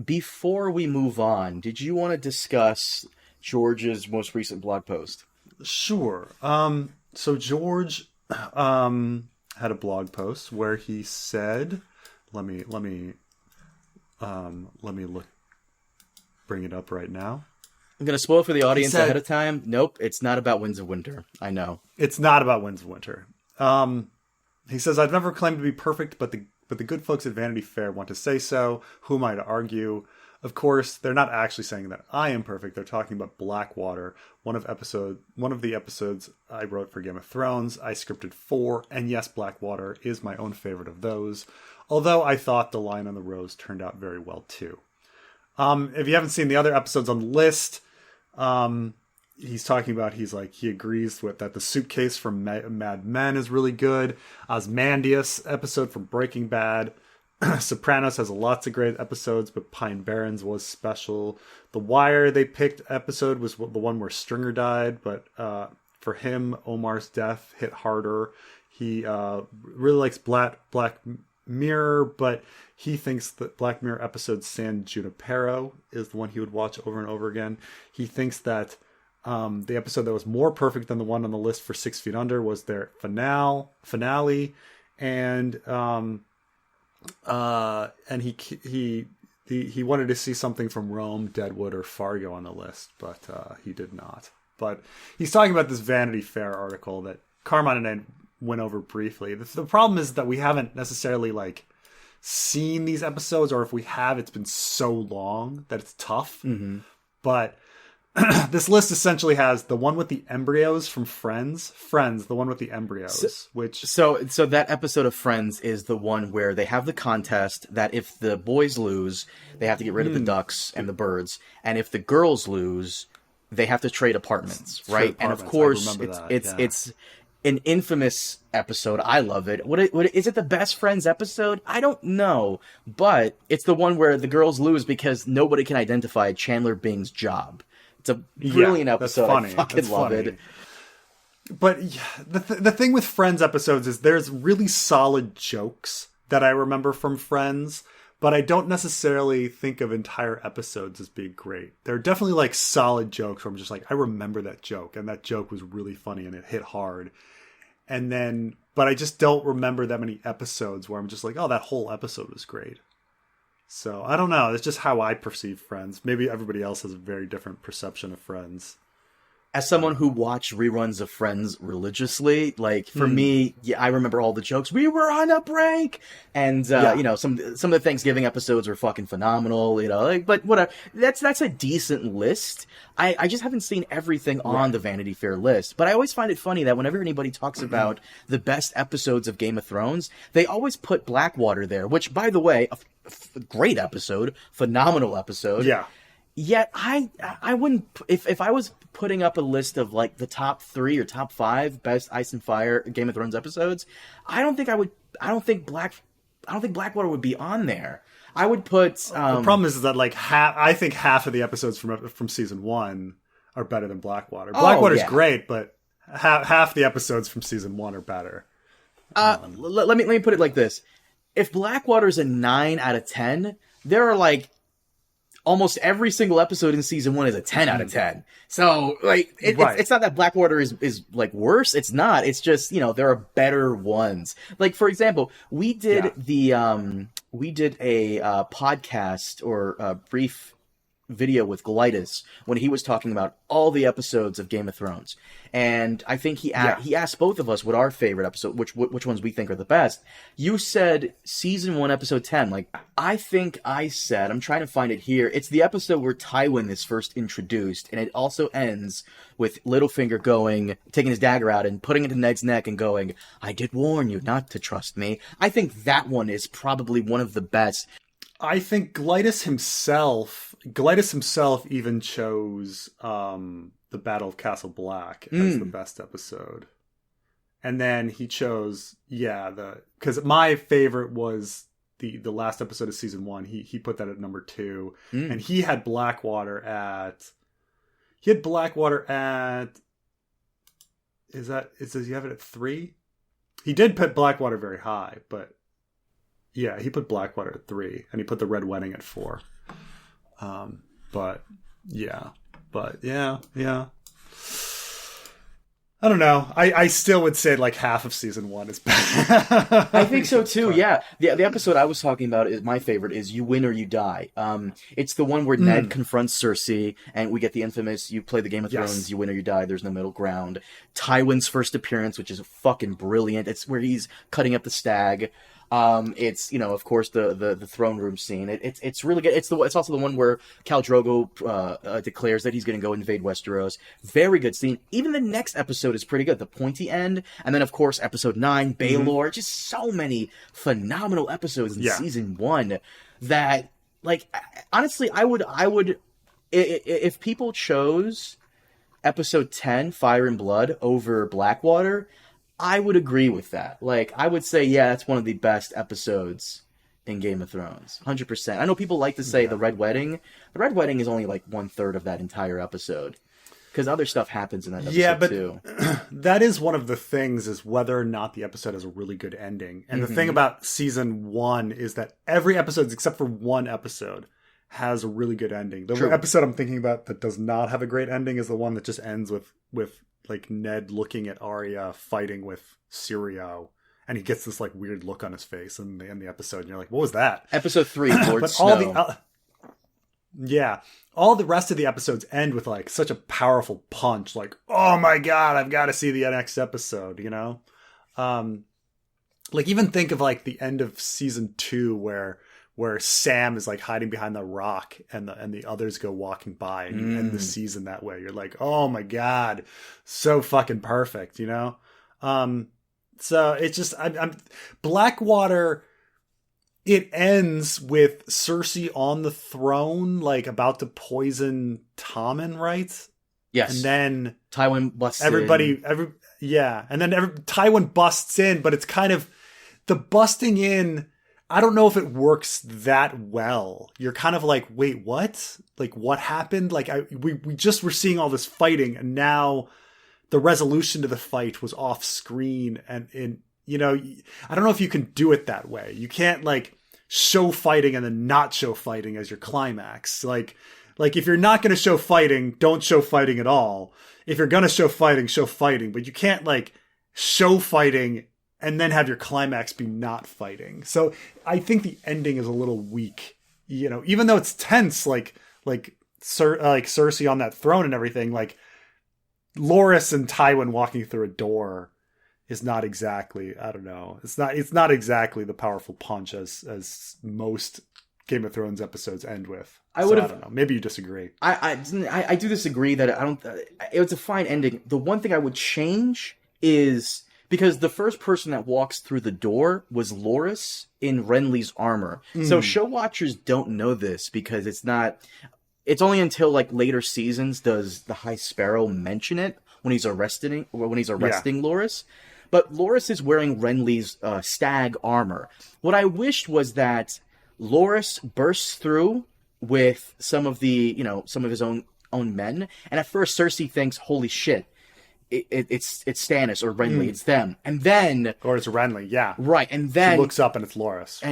before we move on, did you want to discuss George's most recent blog post? Sure. So George had a blog post where he said, let me look, bring it up right now. I'm going to spoil for the audience ahead of time. Nope, it's not about Winds of Winter. I know. It's not about Winds of Winter. He says, I've never claimed to be perfect, but the good folks at Vanity Fair want to say so. Who am I to argue? Of course, they're not actually saying that I am perfect. They're talking about Blackwater, one of the episodes I wrote for Game of Thrones. I scripted 4, and yes, Blackwater is my own favorite of those. Although I thought The Lion and the Rose turned out very well too. If you haven't seen the other episodes on the list, he's talking about, he agrees with that the suitcase from Mad Men is really good. Ozymandias episode from Breaking Bad. Sopranos has lots of great episodes, but Pine Barrens was special. The Wire they picked episode was the one where Stringer died, but for him, Omar's death hit harder. He really likes Black Mirror, but he thinks that Black Mirror episode San Junipero is the one he would watch over and over again. He thinks that the episode that was more perfect than the one on the list for 6 Feet Under was their finale, and he wanted to see something from Rome, Deadwood, or Fargo on the list, but he did not. But he's talking about this Vanity Fair article that Carmine and I went over briefly. The problem is that we haven't necessarily seen these episodes, or if we have, it's been so long that it's tough. Mm-hmm. But this list essentially has the one with the embryos from Friends, the one with the embryos, So that episode of Friends is the one where they have the contest that if the boys lose, they have to get rid of the ducks and the birds, and if the girls lose, they have to trade apartments, right? And of course, it's an infamous episode. I love it. What is it? The best Friends episode? I don't know, but it's the one where the girls lose because nobody can identify Chandler Bing's job. It's a brilliant episode. I fucking love it. But the thing with Friends episodes is there's really solid jokes that I remember from Friends, but I don't necessarily think of entire episodes as being great. There are definitely solid jokes where I'm just I remember that joke, and that joke was really funny and it hit hard. And then, but I just don't remember that many episodes where I'm just oh, that whole episode was great. So, I don't know. It's just how I perceive Friends. Maybe everybody else has a very different perception of Friends. As someone who watched reruns of Friends religiously, for me, I remember all the jokes. We were on a break! And, some of the Thanksgiving episodes were fucking phenomenal, but whatever. That's a decent list. I just haven't seen everything on the Vanity Fair list. But I always find it funny that whenever anybody talks about the best episodes of Game of Thrones, they always put Blackwater there, which, by the way, a great episode, phenomenal episode. Yeah. Yet I wouldn't, if I was putting up a list of the top 3 or top 5 best Ice and Fire Game of Thrones episodes, I don't think Blackwater would be on there. I would put the problem is that I think half of the episodes from season 1 are better than Blackwater. Blackwater's great, but half the episodes from season 1 are better. Let me put it like this. If Blackwater's a 9 out of 10, there are almost every single episode in season 1 is a 10 out of 10. So, it's not that Blackwater is worse. It's not. It's just, there are better ones. For example, we did we did a podcast or a brief video with Golitis when he was talking about all the episodes of Game of Thrones. And I think he asked both of us what our favorite episode, which ones we think are the best. You said season 1, episode 10. I think I said, I'm trying to find it here. It's the episode where Tywin is first introduced, and it also ends with Littlefinger taking his dagger out and putting it to Ned's neck and going, "I did warn you not to trust me." I think that one is probably one of the best. I think Golitis himself even chose the Battle of Castle Black as the best episode. And then he chose, because my favorite was the last episode of season 1. He put that at number 2. And he had Blackwater at, does he have it at 3? He did put Blackwater very high, but yeah, he put Blackwater at 3, and he put the Red Wedding at 4. But yeah. I don't know. I still would say like half of season 1 is bad. I think so too. Yeah, the episode I was talking about is my favorite. Is You Win or You Die. It's the one where Ned confronts Cersei, and we get the infamous "You play the Game of Thrones, you win or you die. There's no middle ground." Tywin's first appearance, which is fucking brilliant. It's where he's cutting up the stag. It's, of course, the throne room scene. It's really good. It's also the one where Khal Drogo declares that he's going to go invade Westeros. Very good scene. Even the next episode is pretty good. The pointy end, and then of course episode 9, Baelor. Just so many phenomenal episodes in season 1 that, like, honestly, I would if people chose episode 10, Fire and Blood, over Blackwater, I would agree with that. Like, I would say, yeah, that's one of the best episodes in Game of Thrones. 100%. I know people like to say the Red Wedding. The Red Wedding is only like 1/3 of that entire episode. Because other stuff happens in that episode, too. That is one of the things, is whether or not the episode has a really good ending. And the thing about season 1 is that every episode, except for one episode, has a really good ending. The episode I'm thinking about that does not have a great ending is the one that just ends with like Ned looking at Arya fighting with Syrio, and he gets this like weird look on his face in the episode, and you're like, what was that? Episode 3, Lord Snow. All the rest of the episodes end with like such a powerful punch, like, oh my god, I've got to see the next episode, like, even think of like the end of season 2 where Sam is like hiding behind the rock and the others go walking by, and you end the season that way. You're like, oh my god, so fucking perfect, So it's just, I'm Blackwater. It ends with Cersei on the throne, like about to poison Tommen, right? Yes. And then Tywin busts and then Tywin busts in, but it's kind of the busting in. I don't know if it works that well. You're kind of like, wait, what? Like, what happened? Like, we just were seeing all this fighting, and now the resolution to the fight was off screen. And I don't know if you can do it that way. You can't like show fighting and then not show fighting as your climax. Like if you're not going to show fighting, don't show fighting at all. If you're going to show fighting, but you can't like show fighting and then have your climax be not fighting. So I think the ending is a little weak, even though it's tense, like Cersei on that throne and everything, like Loras and Tywin walking through a door is not exactly, I don't know. It's not exactly the powerful punch as most Game of Thrones episodes end with. I don't know. Maybe you disagree. I do disagree that it was a fine ending. The one thing I would change is, because the first person that walks through the door was Loras in Renly's armor. So show watchers don't know this, because it's only until like later seasons does the High Sparrow mention it when he's arresting Loras. But Loras is wearing Renly's stag armor. What I wished was that Loras bursts through with some of his own men, and at first Cersei thinks, holy shit, it's Stannis or Renly, it's them. And then... Or it's Renly, yeah. Right, and then... She looks up and it's Loras.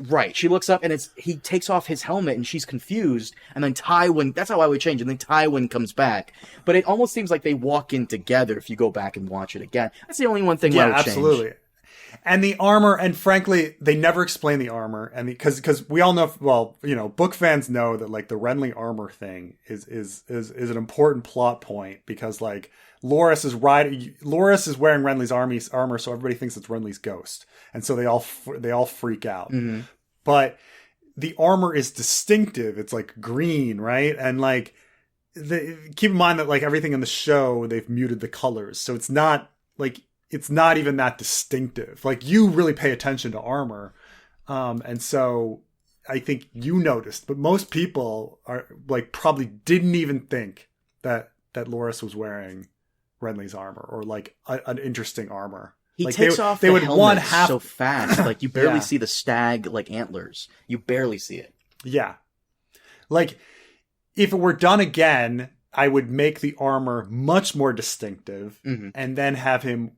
Right, she looks up and he takes off his helmet and she's confused, and then Tywin... That's how I would change, and then Tywin comes back. But it almost seems like they walk in together if you go back and watch it again. That's the only one thing I would change. Yeah, absolutely. And the armor, and frankly, they never explain the armor, and because we all know, book fans know that like the Renly armor thing is an important plot point, because like Loras is wearing Renly's armor, so everybody thinks it's Renly's ghost, and so they all freak out. Mm-hmm. But the armor is distinctive; it's like green, right? And like keep in mind that like everything in the show, they've muted the colors, so it's not even that distinctive. Like, you really pay attention to armor. And so I think you noticed, but most people are like probably didn't even think that Loras was wearing Renly's armor, or like an interesting armir. He like takes off the helmet so fast. Like, you barely see the stag like antlers. You barely see it. Yeah. Like, if it were done again, I would make the armor much more distinctive, and then have him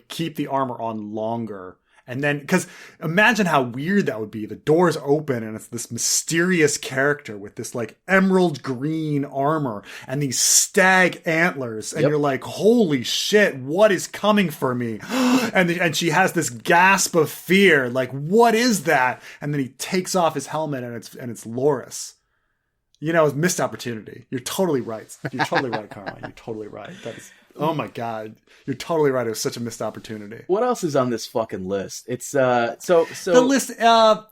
keep the armor on longer, And then, because imagine how weird that would be. The doors open and it's this mysterious character with this like emerald green armor and these stag antlers. And you're like, holy shit, what is coming for me? And she has this gasp of fear. Like, what is that? And then he takes off his helmet and it's Loras. You know, it's missed opportunity. You're totally right. You're totally right, Carmine. You're totally right. That is, oh my God. You're totally right. It was such a missed opportunity. What else is on this fucking list? It's, so the list,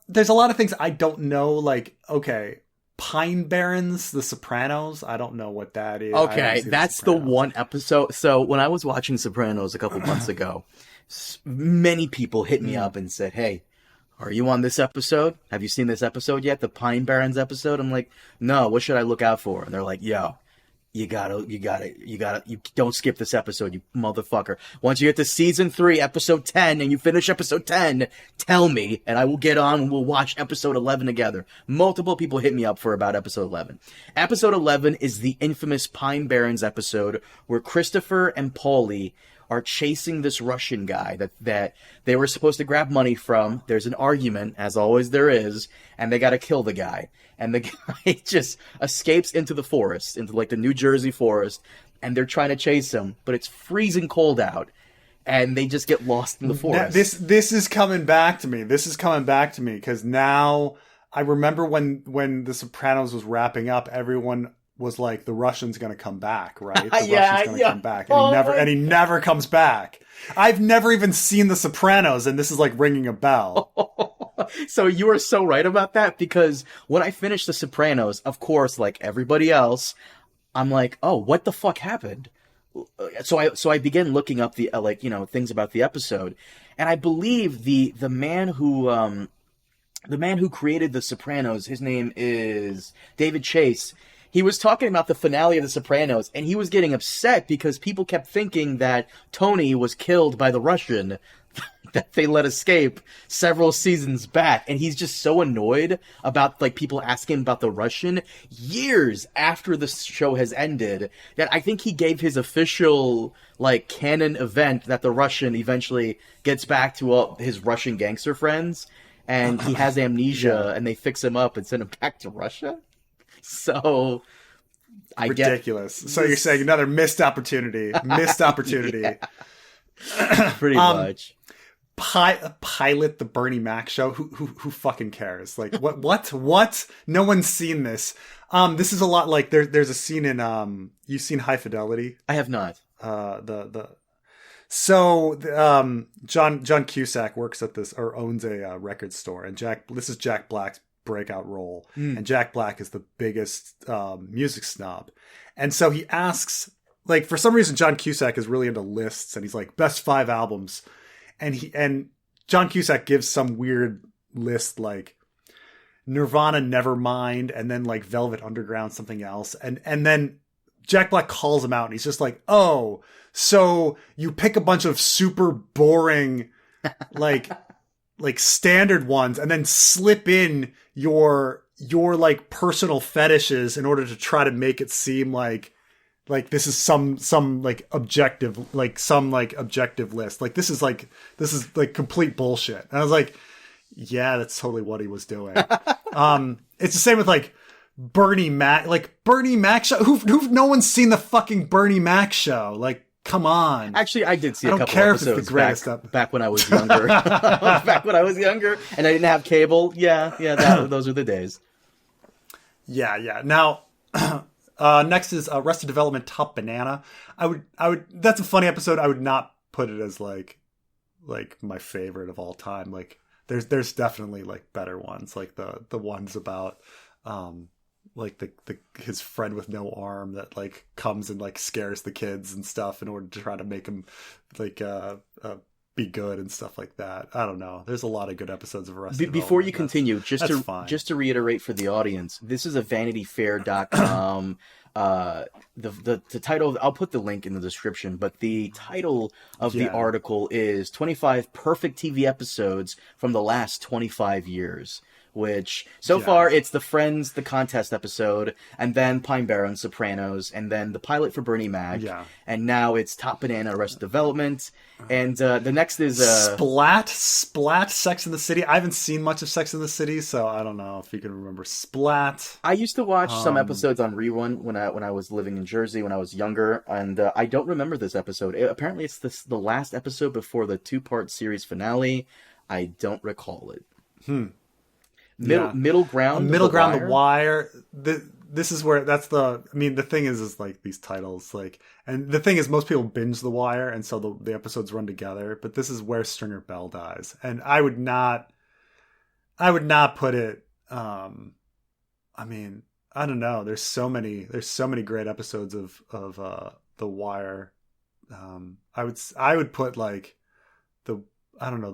there's a lot of things I don't know. Like, okay, Pine Barrens, The Sopranos. I don't know what that is. Okay, that's the one episode. So when I was watching Sopranos a couple months ago, many people hit me up and said, hey, are you on this episode? Have you seen this episode yet? The Pine Barrens episode? I'm like, no, what should I look out for? And they're like, yo, you don't skip this episode, you motherfucker. Once you get to season 3, episode 10, and you finish episode 10, tell me, and I will get on and we'll watch episode 11 together. Multiple people hit me up for about episode 11. Episode 11 is the infamous Pine Barrens episode where Christopher and Paulie are chasing this Russian guy that they were supposed to grab money from. There's an argument, as always there is, and they gotta kill the guy. And the guy just escapes into the forest, into like the New Jersey forest, and they're trying to chase him, but it's freezing cold out, and they just get lost in the forest. This is coming back to me. This is coming back to me, because now I remember when The Sopranos was wrapping up, everyone was like, the Russian's going to come back, right? The Russian's going to come back. And he never comes back. I've never even seen The Sopranos, and this is like ringing a bell. So you are so right about that, because when I finished The Sopranos, of course, like everybody else, I'm like, oh, what the fuck happened? So I began looking up the things about the episode, and I believe the man who created The Sopranos, his name is David Chase. He was talking about the finale of The Sopranos, and he was getting upset because people kept thinking that Tony was killed by the Russian that they let escape several seasons back. And he's just so annoyed about like people asking about the Russian years after the show has ended that I think he gave his official like canon event that the Russian eventually gets back to all his Russian gangster friends, and he has amnesia and they fix him up and send him back to Russia. So I ridiculous. So you're saying another missed opportunity. Missed opportunity. Pretty much. Pilot the Bernie Mac show. Who fucking cares? Like what? No one's seen this. This is a lot like there's a scene in you've seen High Fidelity? I have not. John Cusack works at this or owns a record store, and this is Jack Black's breakout role, and Jack Black is the biggest music snob, and so he asks, like, for some reason John Cusack is really into lists, and he's like, best 5 albums, and John Cusack gives some weird list like Nirvana, Nevermind, and then like Velvet Underground, something else, and then Jack Black calls him out, and he's just like, oh, so you pick a bunch of super boring like standard ones and then slip in your like personal fetishes in order to try to make it seem like this is some like objective, like some like objective list. Like this is like complete bullshit. And I was like, yeah, that's totally what he was doing. It's the same with like Bernie Mac show. Who no one's seen the fucking Bernie Mac show. Like, come on. Actually, I did see a couple episodes back when I was younger. Back when I was younger and I didn't have cable. Yeah, those are the days. Yeah. Now, next is Arrested Development Top Banana. I would. That's a funny episode. I would not put it as like my favorite of all time. Like, there's definitely like better ones, like the ones about like his friend with no arm that like comes and like scares the kids and stuff in order to try to make him like be good and stuff like that. I don't know. There's a lot of good episodes of Arrested Development. Before you continue, just to reiterate for the audience, this is a VanityFair.com. The title, I'll put the link in the description, but the title of the article is 25 perfect TV episodes from the last 25 years. which so far it's the Friends, the contest episode, and then Pine Barrens, Sopranos, and then the pilot for Bernie Mac. Yeah. And now it's Top Banana, Arrested Development, and the next is Splat, Sex in the City. I haven't seen much of Sex in the City, so I don't know if you can remember Splat. I used to watch some episodes on rerun when I was living in Jersey when I was younger, and I don't remember this episode. Apparently, it's the last episode before the 2-part series finale. I don't recall it. Middle ground. Middle ground. The Wire. This is where the thing is like these titles, like, and the thing is most people binge The Wire, and so the episodes run together. But this is where Stringer Bell dies, and I would not put it. I don't know. There's so many great episodes of The Wire. I would put like the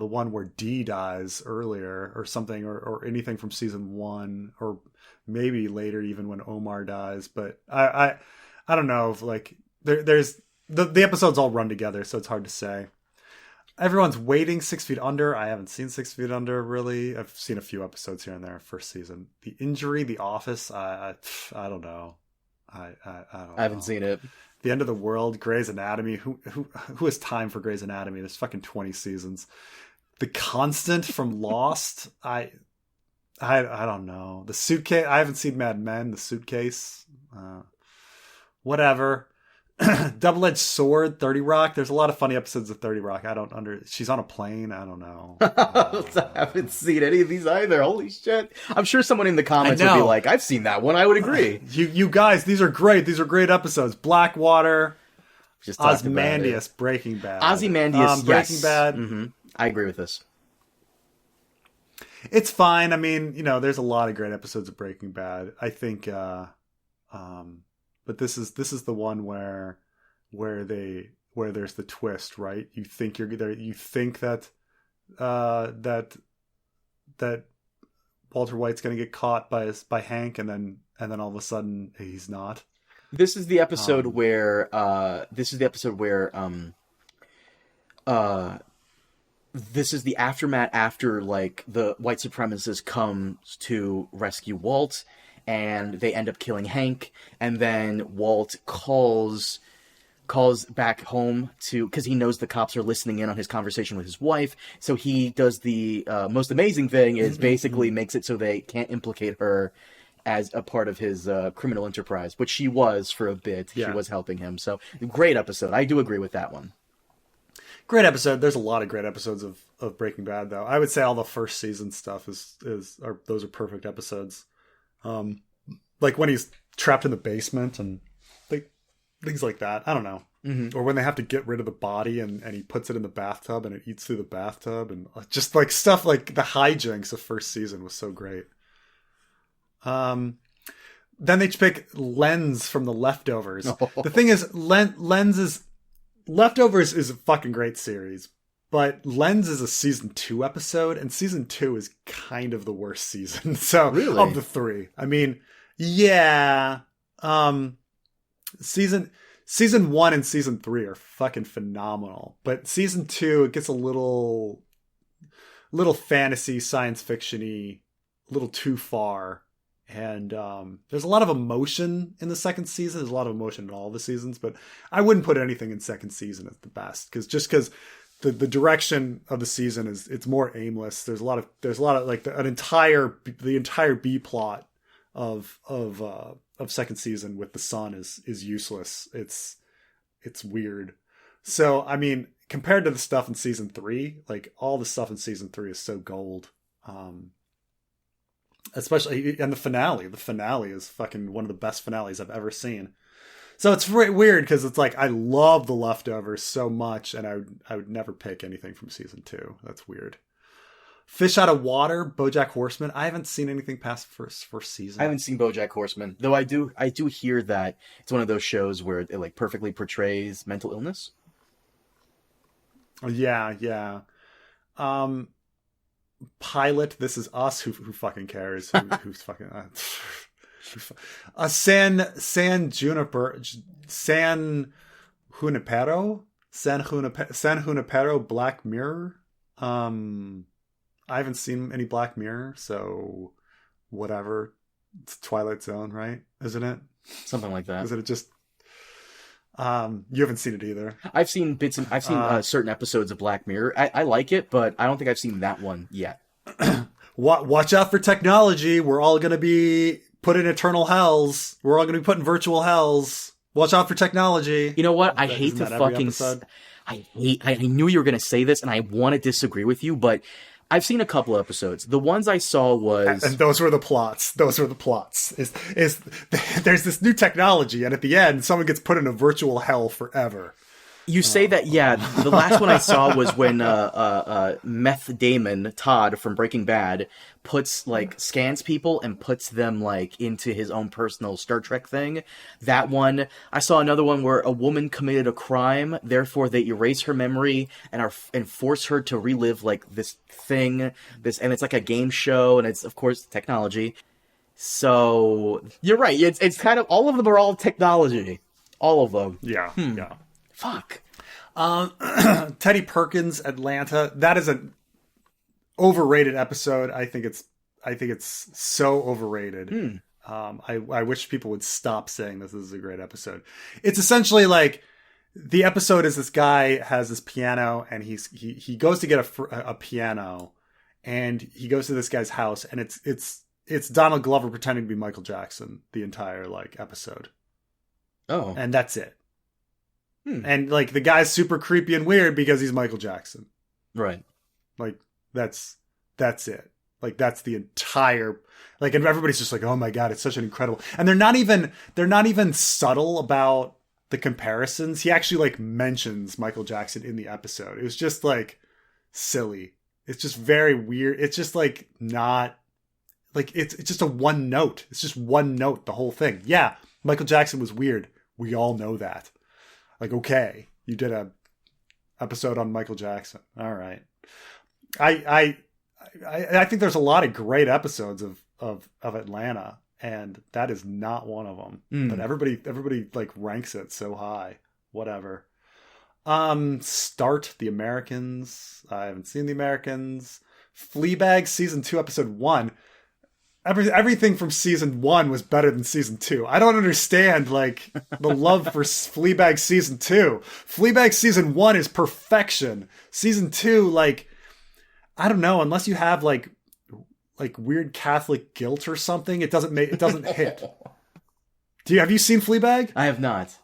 one where Dee dies earlier or something, or anything from season 1, or maybe later even when Omar dies. But I don't know if like there's the episodes all run together, so it's hard to say. Everyone's waiting 6 Feet Under. I haven't seen 6 Feet Under really. I've seen a few episodes here and there. First season. The Injury, The Office. I don't know. I haven't seen it. The End of the World, Grey's Anatomy. Who has time for Grey's Anatomy? There's fucking 20 seasons. The Constant from Lost. I don't know. The Suitcase. I haven't seen Mad Men. The Suitcase. Whatever. Double-Edged Sword. 30 Rock. There's a lot of funny episodes of 30 Rock. She's on a plane. I don't know. I haven't seen any of these either. Holy shit. I'm sure someone in the comments would be like, I've seen that one. I would agree. You guys, these are great. These are great episodes. Blackwater. Ozymandias, Breaking Bad. Ozymandias, Breaking Bad. Mm-hmm. I agree with this. It's fine. I mean, there's a lot of great episodes of Breaking Bad. I think, but this is the one where there's the twist, right? You think that Walter White's going to get caught by Hank, and then all of a sudden he's not. This is the episode where this is the aftermath after like the white supremacists come to rescue Walt, and they end up killing Hank, and then Walt calls back home because he knows the cops are listening in on his conversation with his wife. So he does the most amazing thing is basically makes it so they can't implicate her as a part of his criminal enterprise, which she was for a bit. Yeah. She was helping him. So great episode. I do agree with that one. Great episode. There's a lot of great episodes of Breaking Bad, though. I would say all the first season stuff those are perfect episodes. Like when he's trapped in the basement and things like that. I don't know. Mm-hmm. Or when they have to get rid of the body and he puts it in the bathtub and it eats through the bathtub, and just like stuff like the hijinks of first season was so great. Then they pick Lens from The Leftovers. Oh. The thing is, Leftovers is a fucking great series, but Lens is a season 2 episode, and season 2 is kind of the worst season. So really? Of the 3, I mean, yeah. Season 1 and season 3 are fucking phenomenal, but season 2 it gets a little fantasy, science fiction-y, a little too far. And there's a lot of emotion in the second season. There's a lot of emotion in all the seasons, but I wouldn't put anything in second season as the best because the direction of the season it's more aimless. There's a lot of like the entire B plot of second season with the son is useless. It's weird. So I mean, compared to the stuff in season 3, like all the stuff in season 3 is so gold. Especially, and the finale is fucking one of the best finales I've ever seen. So it's weird because it's like I love The Leftovers so much, and I would never pick anything from season 2. That's weird. Fish Out of Water, BoJack Horseman. I haven't seen anything past first season. I haven't seen BoJack Horseman, though. I do hear that it's one of those shows where it like perfectly portrays mental illness. Yeah. Pilot, This Is Us. Who fucking cares? Who's fucking San Junipero, Black Mirror. I haven't seen any Black Mirror, so whatever. It's Twilight Zone, right? Isn't it? Something like that. Isn't it just... you haven't seen it either. I've seen certain episodes of Black Mirror. I like it, but I don't think I've seen that one yet. Watch out for technology. We're all going to be put in eternal hells. We're all going to be put in virtual hells. Watch out for technology. You know what? I hate to fucking... I knew you were going to say this, and I want to disagree with you, but I've seen a couple episodes. The ones I saw was... And those were the plots. There's this new technology, and at the end, someone gets put in a virtual hell forever. You say that, yeah. The last one I saw was when Meth Damon, Todd from Breaking Bad, scans people and puts them, into his own personal Star Trek thing. That one. I saw another one where a woman committed a crime, therefore they erase her memory and force her to relive, this thing. And it's like a game show, and it's, of course, technology. So, you're right. It's kind of, all of them are all technology. All of them. Yeah, yeah. Fuck. Teddy Perkins, Atlanta. That is an overrated episode. I think it's so overrated. I wish people would stop saying this is a great episode. It's essentially the episode is this guy has this piano and he goes to get a piano, and he goes to this guy's house, and it's Donald Glover pretending to be Michael Jackson the entire episode. Oh, and that's it. And the guy's super creepy and weird because he's Michael Jackson. Right. That's it. That's the entire, and everybody's just oh my God, it's such an incredible, and they're not even subtle about the comparisons. He actually mentions Michael Jackson in the episode. It was just silly. It's just very weird. It's just not it's just a one note. It's just one note, the whole thing. Yeah. Michael Jackson was weird. We all know that. Okay, you did a episode on Michael Jackson. All right. I think there's a lot of great episodes of Atlanta, and that is not one of them. But everybody ranks it so high. Whatever. Start The Americans. I haven't seen The Americans. Fleabag season 2 episode 1. Everything from season 1 was better than season 2. I don't understand the love for Fleabag season 2. Fleabag season 1 is perfection. Season 2, I don't know, unless you have weird Catholic guilt or something, it doesn't hit. Have you seen Fleabag? I have not.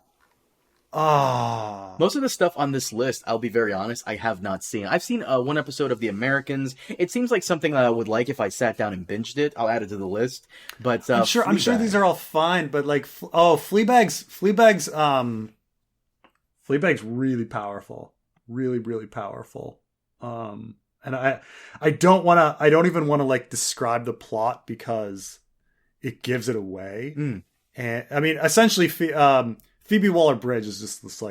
Most of the stuff on this list, I'll be very honest, I have not seen. I've seen one episode of The Americans. It seems like something that I would like if I sat down and binged it. I'll add it to the list. But I'm sure these are all fine. But Fleabag's really powerful, really really powerful. And I don't even want to describe the plot because it gives it away. And I mean, essentially, Phoebe Waller-Bridge is just this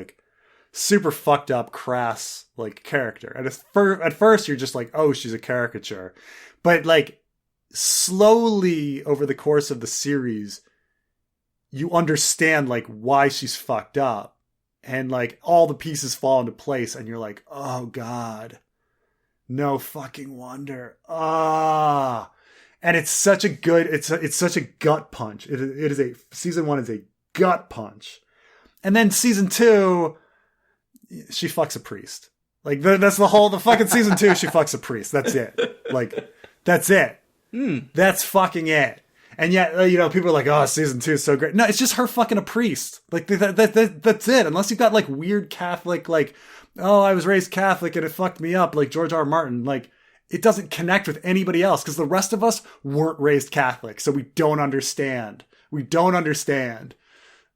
super fucked up, crass character. And at first you're just oh, she's a caricature. But slowly over the course of the series, you understand why she's fucked up. And all the pieces fall into place, and you're oh God, no fucking wonder. And it's such a good, it's such a gut punch. Season 1 is a gut punch. And then season 2, she fucks a priest. That's the fucking season 2, she fucks a priest. That's it. That's it. That's fucking it. And yet, people are oh, season 2 is so great. No, it's just her fucking a priest. That's it. Unless you've got weird Catholic, oh, I was raised Catholic and it fucked me up, George R.R. Martin. It doesn't connect with anybody else because the rest of us weren't raised Catholic. So we don't understand.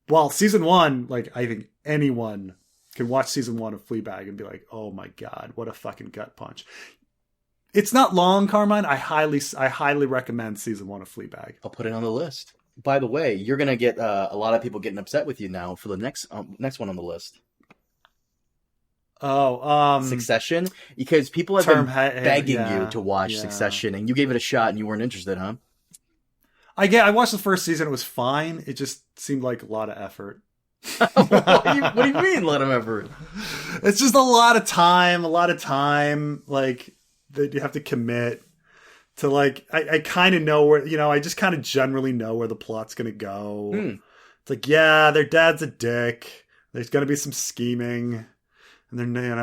Well, season 1, I think anyone can watch season 1 of Fleabag and be oh my God, what a fucking gut punch. It's not long, Carmine. I highly recommend season 1 of Fleabag. I'll put it on the list. By the way, you're going to get a lot of people getting upset with you now for the next one on the list. Succession? Because people have been begging you to watch Succession, and you gave it a shot and you weren't interested, huh? I watched the first season. It was fine. It just seemed like a lot of effort. What do you mean, a lot of effort? It's just a lot of time. That you have to commit. to like, I kind of know where, I just kind of generally know where the plot's going to go. It's like, yeah, their dad's a dick. There's going to be some scheming. And then,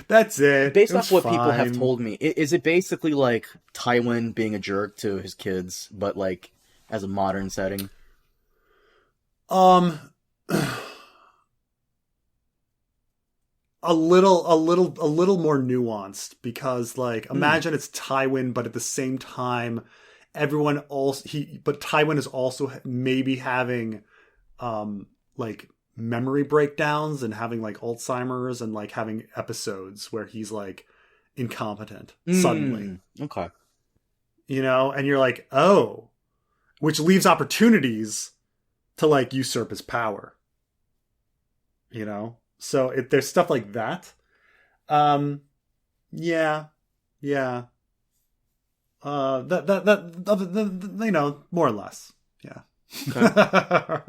that's it. Based off what people have told me, is it basically like Tywin being a jerk to his kids, but like as a modern setting? A little more nuanced, because like, imagine it's Tywin, but at the same time, but Tywin is also maybe having, like, memory breakdowns and having like Alzheimer's and like having episodes where he's like incompetent suddenly. Okay. And you're like, oh, which leaves opportunities to like usurp his power. So there's stuff like that. Yeah. That more or less. Yeah. Okay.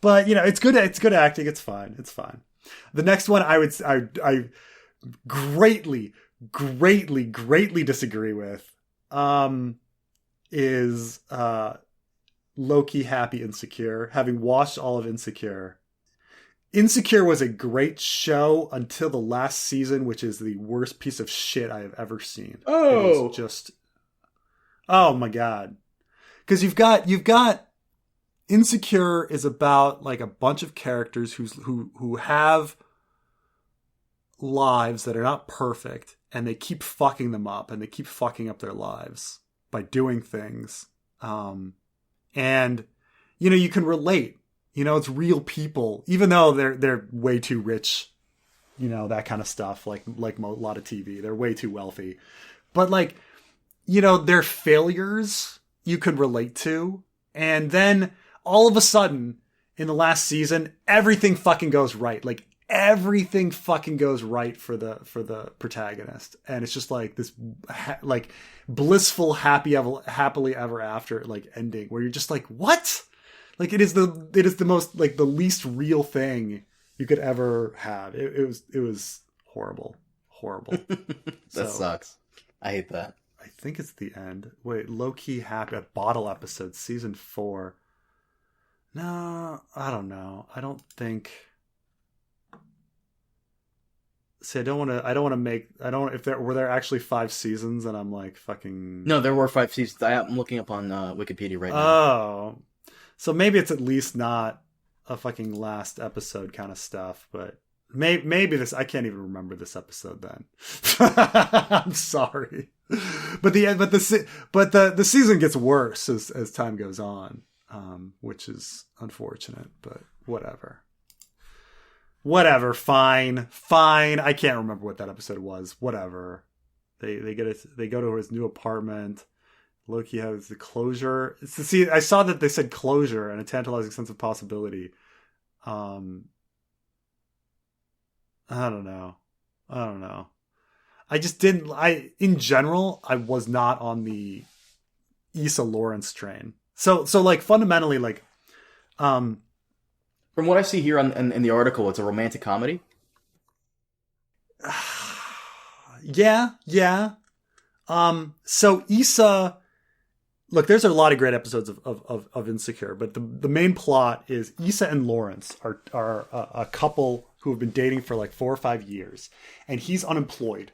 But it's good acting. It's fine. The next one I greatly disagree with is low-key happy Insecure. Having watched all of Insecure was a great show until the last season, which is the worst piece of shit I have ever seen. Oh, it was just, oh my God. Because you've got Insecure is about like a bunch of characters who have lives that are not perfect, and they keep fucking them up, and they keep fucking up their lives by doing things. And you can relate. It's real people, even though they're way too rich. That kind of stuff. Like a lot of TV, they're way too wealthy. But like, their failures you can relate to, and then all of a sudden, in the last season, everything fucking goes right. Like, everything fucking goes right for the protagonist. And it's just like this, like, blissful, happily ever after, like, ending, where you're just like, what? Like, it is the most, like, the least real thing you could ever have. It was horrible. That sucks. I hate that. I think it's the end. Wait, low-key happy, a bottle episode, season 4. No, I don't know. I don't think. See, if were there actually 5 seasons, and I'm like fucking. No, there were 5 seasons. I'm looking up on Wikipedia right now. Oh, so maybe it's at least not a fucking last episode kind of stuff, but maybe this. I can't even remember this episode then. I'm sorry, but the season gets worse as time goes on. Which is unfortunate, but whatever. Fine. I can't remember what that episode was. Whatever. They go to his new apartment. Loki has the closure. I saw that they said closure and a tantalizing sense of possibility. I don't know. I just didn't. In general, I was not on the Issa Lawrence train. So like fundamentally, like, from what I see here in the article, it's a romantic comedy. Yeah. So Issa, look, there's a lot of great episodes of Insecure, but the main plot is Issa and Lawrence are a couple who have been dating for like 4 or 5 years, and he's unemployed,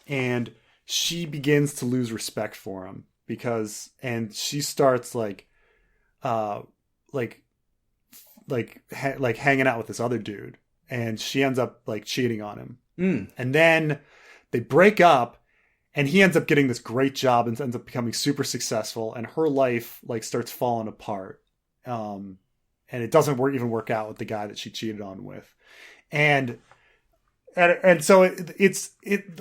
and she begins to lose respect for him and she starts hanging out with this other dude, and she ends up like cheating on him. And then they break up, and he ends up getting this great job and ends up becoming super successful, and her life like starts falling apart. And it doesn't even work out with the guy that she cheated on with. And so it's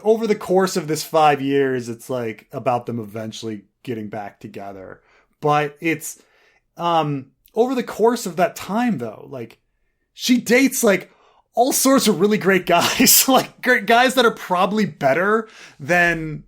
over the course of this 5 years, it's like about them eventually getting back together. But it's over the course of that time, though, like, she dates like all sorts of really great guys, like great guys that are probably better than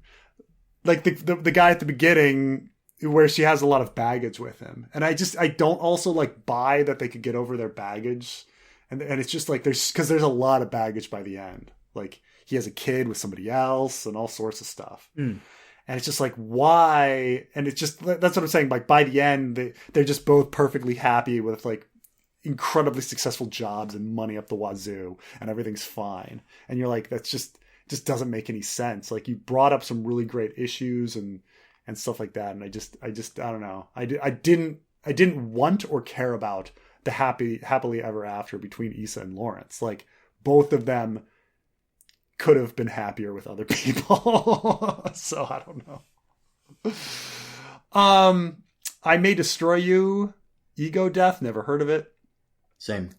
like the guy at the beginning, where she has a lot of baggage with him. And I don't also like buy that they could get over their baggage. And it's just like there's a lot of baggage by the end. Like, he has a kid with somebody else and all sorts of stuff. And it's just like, why? And it's just, that's what I'm saying. Like by the end, they're just both perfectly happy with like incredibly successful jobs and money up the wazoo, and everything's fine. And you're like, that's just doesn't make any sense. Like you brought up some really great issues and stuff like that. And I don't know. I didn't want or care about the happily ever after between Issa and Lawrence. Like both of them could have been happier with other people. So I don't know. I May Destroy You, Ego Death, never heard of it. Same.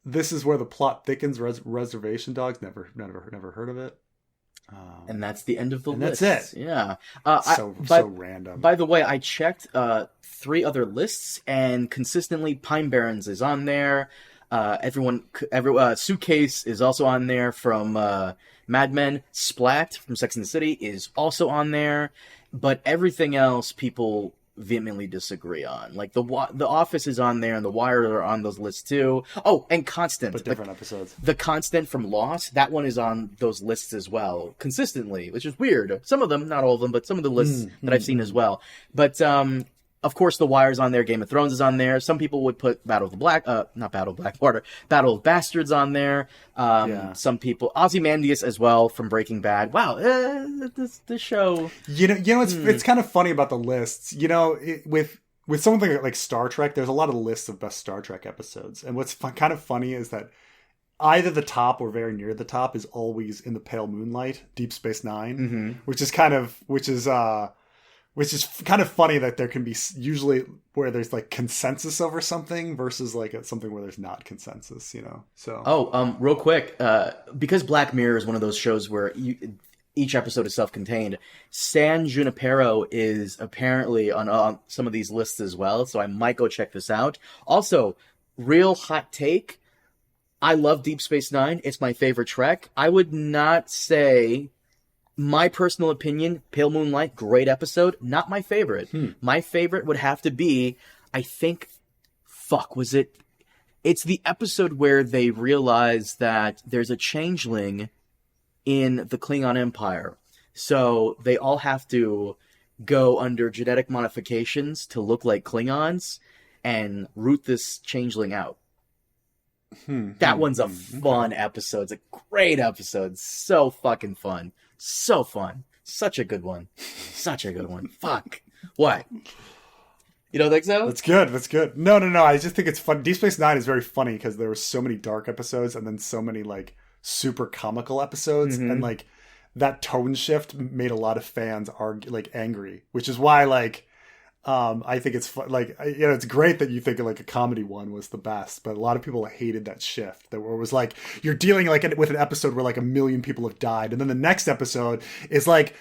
This Is Where the Plot Thickens, Reservation Dogs, never heard of it. And that's the end of the list. That's it. Yeah. So random. By the way, I checked 3 other lists, and consistently Pine Barrens is on there. Suitcase is also on there from Mad Men. Splat from Sex and the City is also on there. But everything else, people vehemently disagree on. Like the Office is on there, and The Wire are on those lists too. Oh, and Constant, but different episodes. The Constant from Lost, that one is on those lists as well, consistently, which is weird. Some of them, not all of them, but some of the lists that I've seen as well. But of course, The Wire's on there. Game of Thrones is on there. Some people would put Battle of Blackwater, Battle of Bastards on there. Some people, Ozymandias as well from Breaking Bad. Wow, this show. It's kind of funny about the lists. With something like Star Trek, there's a lot of lists of best Star Trek episodes, and what's kind of funny is that either the top or very near the top is always In the Pale Moonlight, Deep Space Nine, which is kind of funny that there can be usually where there's like consensus over something versus like something where there's not consensus, So. Real quick, because Black Mirror is one of those shows where each episode is self-contained, San Junipero is apparently on some of these lists as well, so I might go check this out. Also, real hot take, I love Deep Space Nine. It's my favorite Trek. I would not say... My personal opinion, Pale Moonlight, great episode. Not my favorite. My favorite would have to be, I think, it's the episode where they realize that there's a changeling in the Klingon Empire. So they all have to go under genetic modifications to look like Klingons and root this changeling out. That one's a fun episode. It's a great episode. So fucking fun. So fun. Such a good one. Fuck. What? You don't think so? That's good. No. I just think it's fun. Deep Space Nine is very funny because there were so many dark episodes and then so many like super comical episodes. And like that tone shift made a lot of fans angry, which is why like I think it's fun. Like, it's great that you think like a comedy one was the best, but a lot of people hated that shift. That where it was like you're dealing like with an episode where like 1 million people have died, and then the next episode is like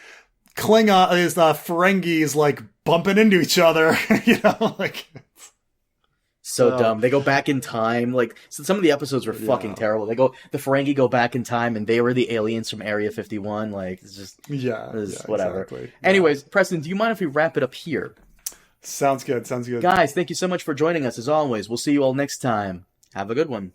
Ferengis like bumping into each other. Like so dumb. They go back in time. Like some of the episodes were fucking terrible. The Ferengi go back in time, and they were the aliens from Area 51. Like it's just whatever. Exactly. Anyways, Preston, do you mind if we wrap it up here? Sounds good. Guys, thank you so much for joining us as always. We'll see you all next time. Have a good one.